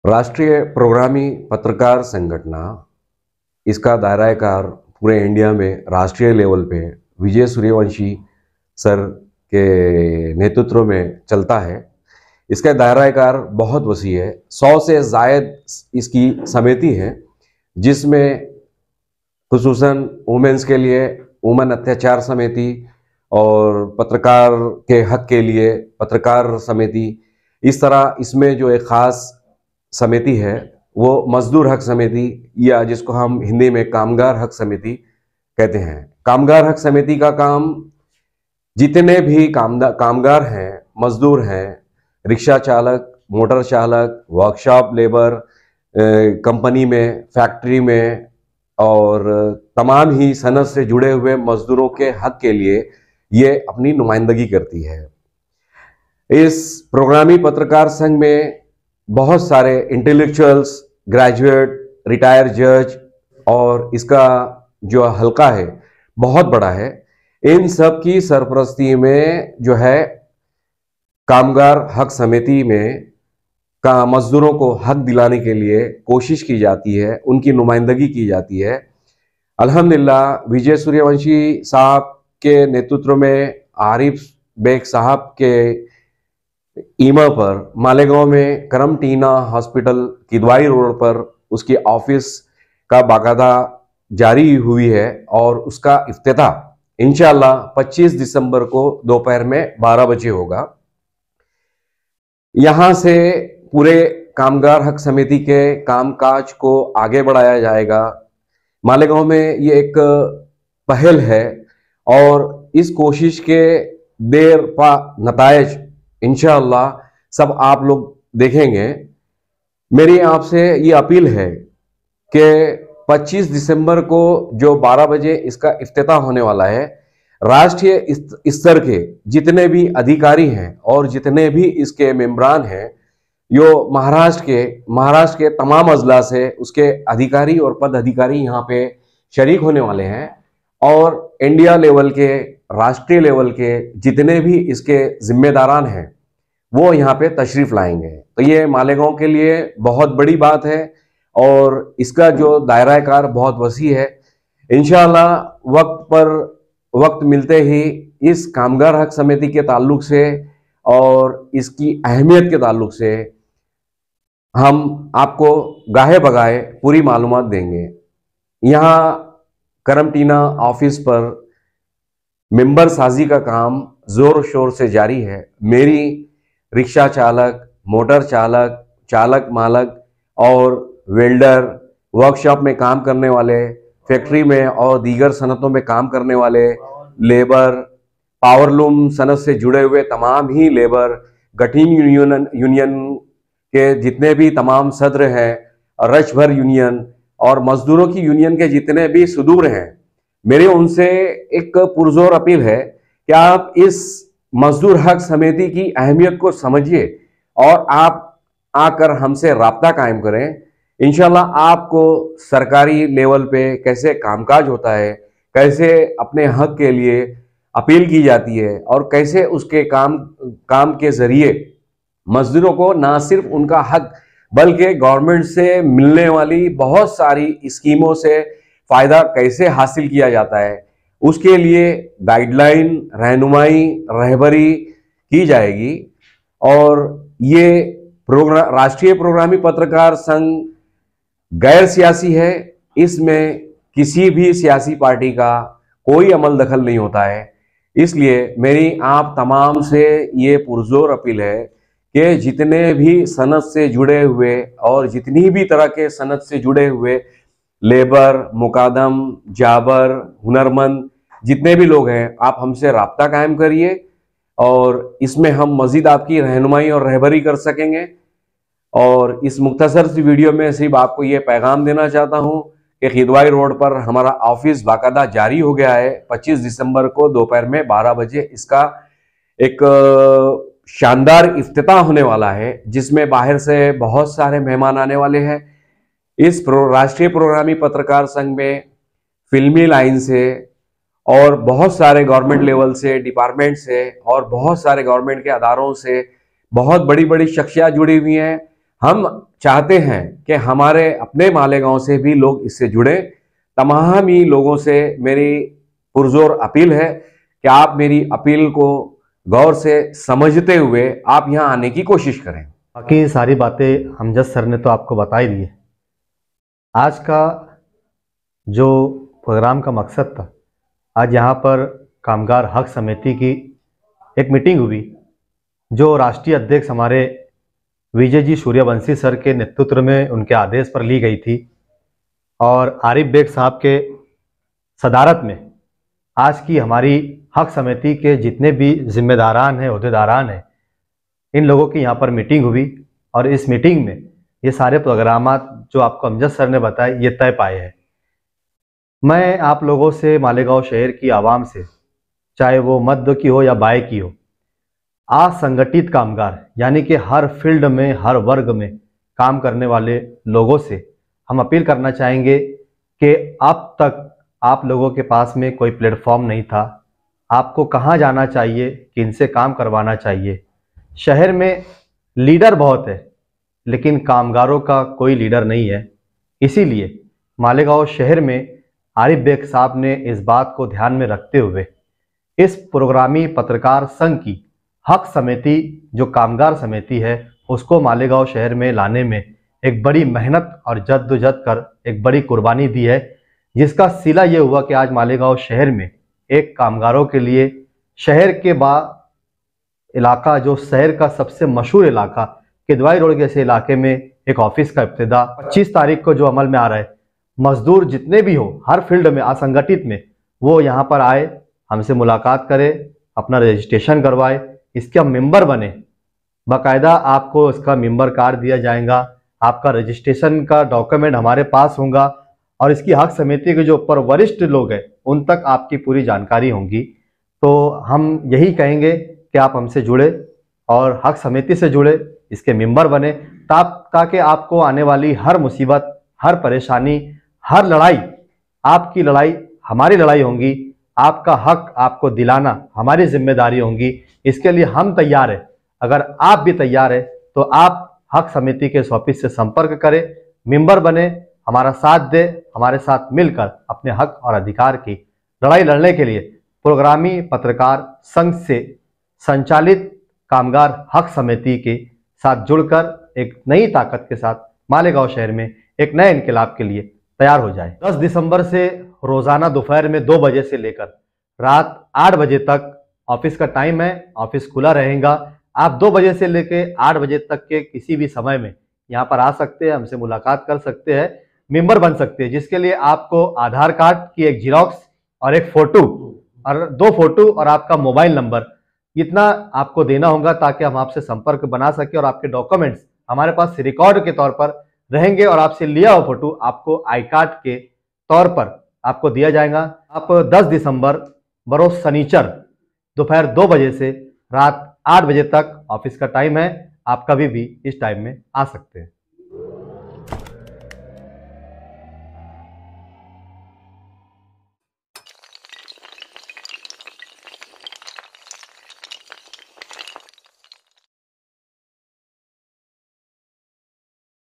राष्ट्रीय प्रोग्रामी पत्रकार संगठना, इसका दायरा कार पूरे इंडिया में राष्ट्रीय लेवल पे विजय सूर्यवंशी सर के नेतृत्व में चलता है। इसका दायरा कार बहुत वसी है। 100 से ज़ायद इसकी समिति है, जिसमें खुसूसन वुमेन्स के लिए वुमेन अत्याचार समिति और पत्रकार के हक के लिए पत्रकार समिति, इस तरह इसमें जो एक ख़ास समिति है वो मजदूर हक समिति, या जिसको हम हिंदी में कामगार हक समिति कहते हैं। कामगार हक समिति का काम जितने भी कामगार हैं, मजदूर हैं, रिक्शा चालक, मोटर चालक, वर्कशॉप लेबर, कंपनी में, फैक्ट्री में और तमाम ही सनत से जुड़े हुए मजदूरों के हक के लिए ये अपनी नुमाइंदगी करती है। इस प्रोग्रामी पत्रकार संघ में बहुत सारे इंटेलेक्चुअल्स, ग्रेजुएट, रिटायर्ड जज और इसका जो हल्का है बहुत बड़ा है। इन सब की सरपरस्ती में जो है कामगार हक समिति में का मजदूरों को हक दिलाने के लिए कोशिश की जाती है, उनकी नुमाइंदगी की जाती है। अल्हम्दुलिल्लाह विजय सूर्यवंशी साहब के नेतृत्व में आरिफ बेग साहब के ईमेल पर मालेगांव में करमटीना हॉस्पिटल किदवाई रोड पर उसकी ऑफिस का बाकायदा जारी हुई है और उसका इफ्तिताह इंशाअल्लाह 25 दिसंबर को दोपहर में 12 बजे होगा। यहां से पूरे कामगार हक समिति के कामकाज को आगे बढ़ाया जाएगा। मालेगांव में ये एक पहल है और इस कोशिश के देर पा नतायज इंशाअल्लाह सब आप लोग देखेंगे। मेरी आपसे ये अपील है कि 25 दिसंबर को जो 12 बजे इसका इफ्तिताह होने वाला है, राष्ट्रीय स्तर के जितने भी अधिकारी हैं और जितने भी इसके मेंबरान हैं, यो महाराष्ट्र के तमाम अजला से उसके अधिकारी और पद अधिकारी यहाँ पे शरीक होने वाले हैं और इंडिया लेवल के, राष्ट्रीय लेवल के जितने भी इसके जिम्मेदारान हैं वो यहाँ पे तशरीफ लाएंगे। तो ये मालेगांव के लिए बहुत बड़ी बात है और इसका जो दायरा कार बहुत वसी है। इंशाअल्लाह वक्त मिलते ही इस कामगार हक समिति के ताल्लुक से और इसकी अहमियत के ताल्लुक से हम आपको गाहे बगाए पूरी मालूमात देंगे। यहाँ करमटीना ऑफिस पर मेंबर साजी का काम जोर शोर से जारी है। मेरी रिक्शा चालक, मोटर चालक, चालक मालक और वेल्डर, वर्कशॉप में काम करने वाले, फैक्ट्री में और दीगर सनतों में काम करने वाले लेबर, पावरलूम सनत से जुड़े हुए तमाम ही लेबर, गठिन यूनियन के जितने भी तमाम सदर हैं, रशभर यूनियन और मजदूरों की यूनियन के जितने भी सदूर हैं, मेरी उनसे एक पुरजोर अपील है कि आप इस मजदूर हक समिति की अहमियत को समझिए और आप आकर हमसे राब्ता कायम करें। इंशाल्लाह आपको सरकारी लेवल पे कैसे कामकाज होता है, कैसे अपने हक के लिए अपील की जाती है और कैसे उसके काम के जरिए मजदूरों को ना सिर्फ उनका हक बल्कि गवर्नमेंट से मिलने वाली बहुत सारी स्कीमों से फायदा कैसे हासिल किया जाता है, उसके लिए गाइडलाइन, रहनुमाई, रहबरी की जाएगी। और ये राष्ट्रीय प्रोग्रामी पत्रकार संघ गैर सियासी है, इसमें किसी भी सियासी पार्टी का कोई अमल दखल नहीं होता है। इसलिए मेरी आप तमाम से ये पुरजोर अपील है कि जितने भी सनत से जुड़े हुए और जितनी भी तरह के सनत से जुड़े हुए लेबर, मुकादम, जाबर, हुनरमंद जितने भी लोग हैं, आप हमसे राब्ता कायम करिए और इसमें हम मजीद आपकी रहनुमाई और रहबरी कर सकेंगे। और इस मुख्तसर सी वीडियो में सिर्फ आपको ये पैगाम देना चाहता हूँ कि किदवाई रोड पर हमारा ऑफिस बाकायदा जारी हो गया है। 25 दिसंबर को दोपहर में 12 बजे इसका एक शानदार इफ्तिताह होने वाला है, जिसमें बाहर से बहुत सारे मेहमान आने वाले हैं। इस राष्ट्रीय प्रोग्रामी पत्रकार संघ में फिल्मी लाइन से और बहुत सारे गवर्नमेंट लेवल से, डिपार्टमेंट से और बहुत सारे गवर्नमेंट के अदारों से बहुत बड़ी बड़ी शख्सियत जुड़ी हुई हैं। हम चाहते हैं कि हमारे अपने मालेगांव से भी लोग इससे जुड़े। तमाम ही लोगों से मेरी पुरजोर अपील है कि आप मेरी अपील को गौर से समझते हुए आप यहाँ आने की कोशिश करें। बाकी सारी बातें अमजद सर ने तो आपको बता ही दी है। आज का जो प्रोग्राम का मकसद था, आज यहाँ पर कामगार हक समिति की एक मीटिंग हुई जो राष्ट्रीय अध्यक्ष हमारे विजय जी सूर्यवंशी सर के नेतृत्व में उनके आदेश पर ली गई थी और आरिफ बेग साहब के सदारत में आज की हमारी हक समिति के जितने भी जिम्मेदारान हैं, ओहदेदारान हैं, इन लोगों की यहाँ पर मीटिंग हुई और इस मीटिंग में ये सारे प्रोग्राम जो आपको अमजद सर ने बताए ये तय पाए हैं। मैं आप लोगों से, मालेगांव शहर की आवाम से, चाहे वो मध्य की हो या बाएं की हो, असंगठित कामगार यानी कि हर फील्ड में, हर वर्ग में काम करने वाले लोगों से हम अपील करना चाहेंगे कि अब तक आप लोगों के पास में कोई प्लेटफॉर्म नहीं था। आपको कहाँ जाना चाहिए, किनसे काम करवाना चाहिए। शहर में लीडर बहुत है लेकिन कामगारों का कोई लीडर नहीं है। इसीलिए मालेगांव शहर में आरिफ बेग साहब ने इस बात को ध्यान में रखते हुए इस प्रोग्रामी पत्रकार संघ की हक समिति, जो कामगार समिति है, उसको मालेगांव शहर में लाने में एक बड़ी मेहनत और जद्दोजहद कर एक बड़ी कुर्बानी दी है, जिसका सिला ये हुआ कि आज मालेगांव शहर में एक कामगारों के लिए शहर के इलाका, जो शहर का सबसे मशहूर इलाका किदवाई रोड जैसे इलाके में एक ऑफिस का इब्तिदा 25 तारीख को जो अमल में आ रहा है। मजदूर जितने भी हो हर फील्ड में, असंगठित में, वो यहाँ पर आए, हमसे मुलाकात करे, अपना रजिस्ट्रेशन करवाए, इसके मेंबर बने। बाकायदा आपको इसका मेंबर कार्ड दिया जाएगा, आपका रजिस्ट्रेशन का डॉक्यूमेंट हमारे पास होगा और इसकी हक समिति के जो ऊपर वरिष्ठ लोग हैं उन तक आपकी पूरी जानकारी होगी। तो हम यही कहेंगे कि आप हमसे जुड़े और हक समिति से जुड़े, इसके मेंबर बने, ताकि आपको आने वाली हर मुसीबत, हर परेशानी, हर लड़ाई, आपकी लड़ाई हमारी लड़ाई होगी, आपका हक आपको दिलाना हमारी जिम्मेदारी होगी। इसके लिए हम तैयार हैं। अगर आप भी तैयार हैं तो आप हक समिति के ऑफिस से संपर्क करें, मेंबर बने, हमारा साथ दे, हमारे साथ मिलकर अपने हक और अधिकार की लड़ाई लड़ने के लिए प्रोग्रामी पत्रकार संघ से संचालित कामगार हक समिति के साथ जुड़कर एक नई ताकत के साथ मालेगांव शहर में एक नए इनकलाब के लिए तैयार हो जाए। 10 दिसंबर से रोजाना दोपहर में 2 बजे से लेकर रात 8 बजे तक ऑफिस का टाइम है, ऑफिस खुला रहेगा। आप 2 बजे से लेकर 8 बजे तक के किसी भी समय में यहाँ पर आ सकते हैं, हमसे मुलाकात कर सकते हैं, मेंबर बन सकते हैं, जिसके लिए आपको आधार कार्ड की एक जिरोक्स और एक फोटो और 2 फोटो और आपका मोबाइल नंबर, इतना आपको देना होगा ताकि हम आपसे संपर्क बना सके और आपके डॉक्यूमेंट्स हमारे पास रिकॉर्ड के तौर पर रहेंगे और आपसे लिया हुआ फोटो आपको आई कार्ड के तौर पर आपको दिया जाएगा। आप 10 दिसंबर बरोज शनिचर दोपहर 2 बजे से रात 8 बजे तक ऑफिस का टाइम है, आप कभी भी इस टाइम में आ सकते हैं।